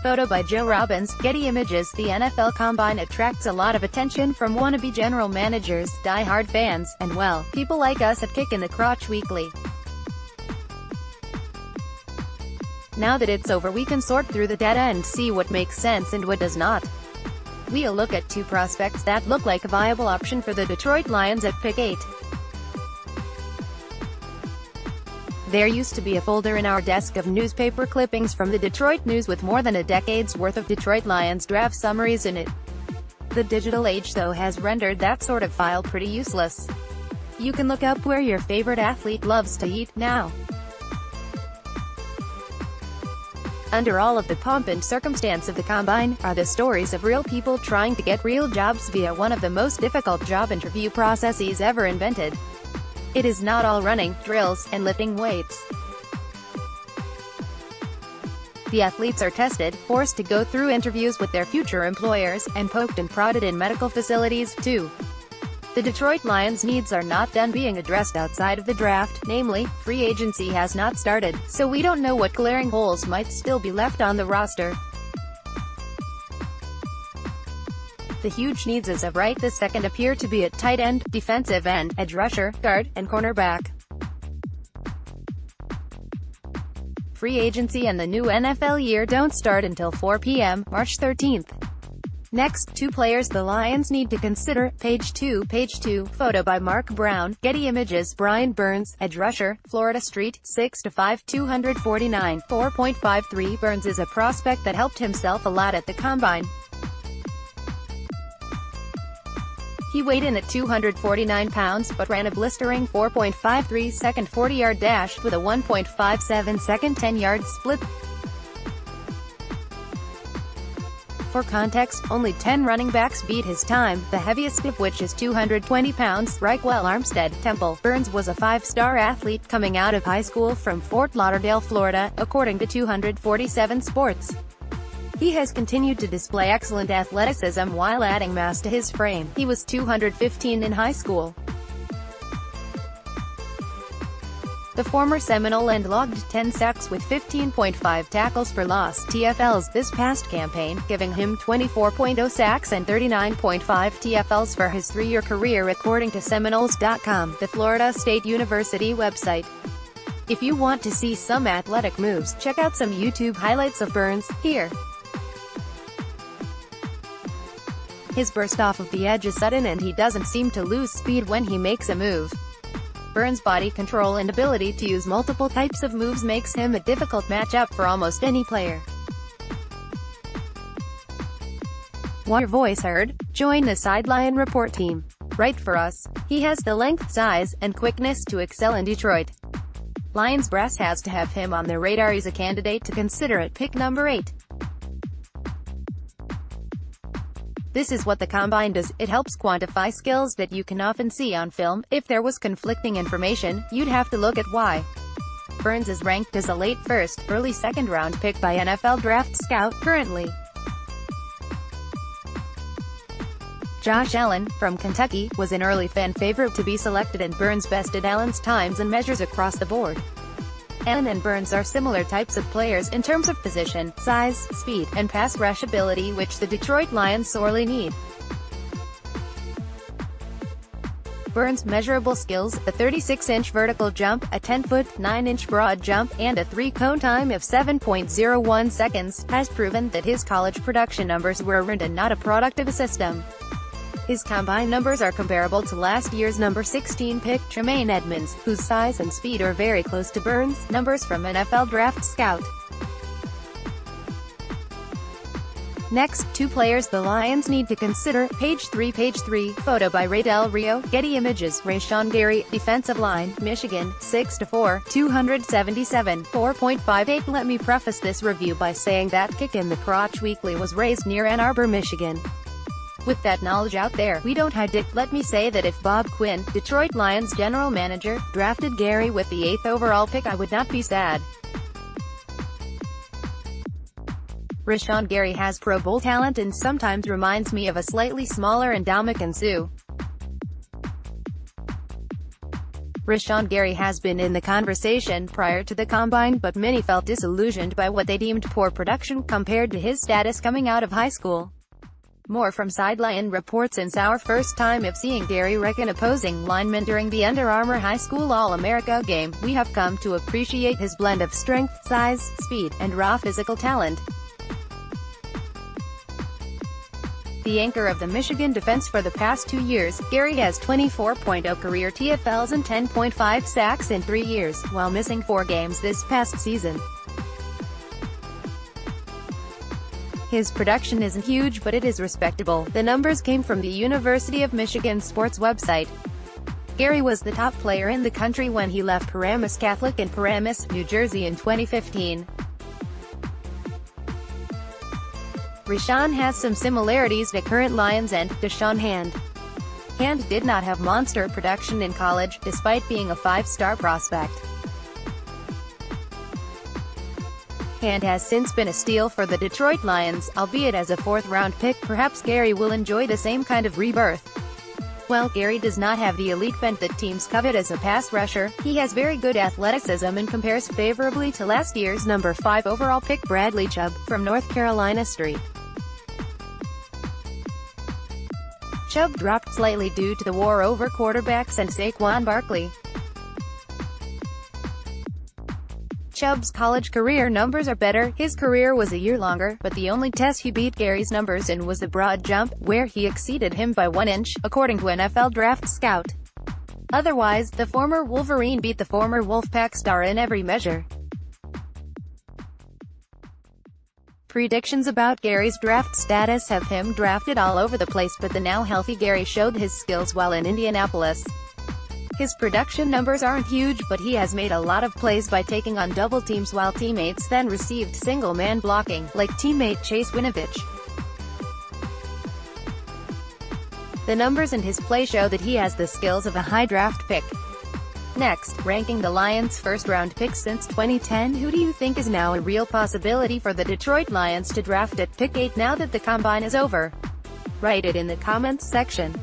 Photo by Joe Robbins, Getty Images. The NFL Combine attracts a lot of attention from wannabe general managers, diehard fans, and well, people like us at Kick in the Crotch Weekly. Now that it's over, we can sort through the data and see what makes sense and what does not. We'll look at two prospects that look like a viable option for the Detroit Lions at pick 8. There used to be a folder in our desk of newspaper clippings from the Detroit News with more than a decade's worth of Detroit Lions draft summaries in it. The digital age, though, has rendered that sort of file pretty useless. You can look up where your favorite athlete loves to eat now. Under all of the pomp and circumstance of the Combine, are the stories of real people trying to get real jobs via one of the most difficult job interview processes ever invented. It is not all running, drills, and lifting weights. The athletes are tested, forced to go through interviews with their future employers, and poked and prodded in medical facilities, too. The Detroit Lions' needs are not done being addressed outside of the draft, namely, free agency has not started, so we don't know what glaring holes might still be left on the roster. The huge needs as of right this second appear to be at tight end, defensive end, edge rusher, guard, and cornerback. Free agency and the new NFL year don't start until 4 p.m., March 13th. Next, two players the Lions need to consider. Page 2. Photo by Mark Brown, Getty Images. Brian Burns, edge rusher, Florida Street, 6'5", 249, 4.53. Burns is a prospect that helped himself a lot at the Combine. He weighed in at 249 pounds, but ran a blistering 4.53 second 40-yard dash, with a 1.57 second 10-yard split. For context, only 10 running backs beat his time, the heaviest of which is 220 pounds, Reichwell Armstead, Temple. Burns was a 5-star athlete coming out of high school from Fort Lauderdale, Florida, according to 247 Sports. He has continued to display excellent athleticism while adding mass to his frame. He was 215 in high school. The former Seminole end logged 10 sacks with 15.5 tackles for loss (TFLs) this past campaign, giving him 24.0 sacks and 39.5 TFLs for his 3-year career according to Seminoles.com, the Florida State University website. If you want to see some athletic moves, check out some YouTube highlights of Burns, here. His burst off of the edge is sudden and he doesn't seem to lose speed when he makes a move. Burns' body control and ability to use multiple types of moves makes him a difficult matchup for almost any player. Want your voice heard? Join the Sideline Report team. Write for us. He has the length, size, and quickness to excel in Detroit. Lions brass has to have him on their radar. He's a candidate to consider at pick number 8. This is what the Combine does, it helps quantify skills that you can often see on film. If there was conflicting information, you'd have to look at why. Burns is ranked as a late first, early second-round pick by NFL Draft Scout, currently. Josh Allen, from Kentucky, was an early fan favorite to be selected, and Burns bested Allen's times and measures across the board. Allen and Burns are similar types of players in terms of position, size, speed, and pass rush ability, which the Detroit Lions sorely need. Burns' measurable skills, a 36-inch vertical jump, a 10-foot, 9-inch broad jump, and a 3-cone time of 7.01 seconds, has proven that his college production numbers were earned and not a product of a system. His Combine numbers are comparable to last year's number 16 pick, Tremaine Edmonds, whose size and speed are very close to Burns' numbers from NFL Draft Scout. Next, two players the Lions need to consider. Page 3. Photo by Ray Del Rio, Getty Images. Rashawn Gary, defensive line, Michigan, 6'4", 277, 4.58. Let me preface this review by saying that Kick in the Crotch Weekly was raised near Ann Arbor, Michigan. With that knowledge out there, we don't hide it. Let me say that if Bob Quinn, Detroit Lions general manager, drafted Gary with the 8th overall pick, I would not be sad. Rashawn Gary has Pro Bowl talent and sometimes reminds me of a slightly smaller Ndamukong Suh. Rashawn Gary has been in the conversation prior to the combine, but many felt disillusioned by what they deemed poor production compared to his status coming out of high school. More from Sideline Reports. Since our first time of seeing Gary wreck an opposing lineman during the Under Armour High School All-America game, we have come to appreciate his blend of strength, size, speed, and raw physical talent. The anchor of the Michigan defense for the past 2 years, Gary has 24.0 career TFLs and 10.5 sacks in 3 years, while missing 4 games this past season. His production isn't huge, but it is respectable. The numbers came from the University of Michigan sports website. Gary was the top player in the country when he left Paramus Catholic in Paramus, New Jersey in 2015. Rashawn has some similarities to current Lions end, Deshaun Hand. Hand did not have monster production in college, despite being a 5-star prospect. Hand has since been a steal for the Detroit Lions, albeit as a 4th-round pick. Perhaps Gary will enjoy the same kind of rebirth. While Gary does not have the elite bent that teams covet as a pass rusher, he has very good athleticism and compares favorably to last year's number 5 overall pick Bradley Chubb, from North Carolina State. Chubb dropped slightly due to the war over quarterbacks and Saquon Barkley. Chubb's college career numbers are better. His career was a year longer, but the only test he beat Gary's numbers in was the broad jump, where he exceeded him by 1 inch, according to NFL Draft Scout. Otherwise, the former Wolverine beat the former Wolfpack star in every measure. Predictions about Gary's draft status have him drafted all over the place, but the now healthy Gary showed his skills while in Indianapolis. His production numbers aren't huge, but he has made a lot of plays by taking on double teams while teammates then received single-man blocking, like teammate Chase Winovich. The numbers in his play show that he has the skills of a high draft pick. Next, ranking the Lions' first-round pick since 2010, who do you think is now a real possibility for the Detroit Lions to draft at pick 8 now that the combine is over? Write it in the comments section.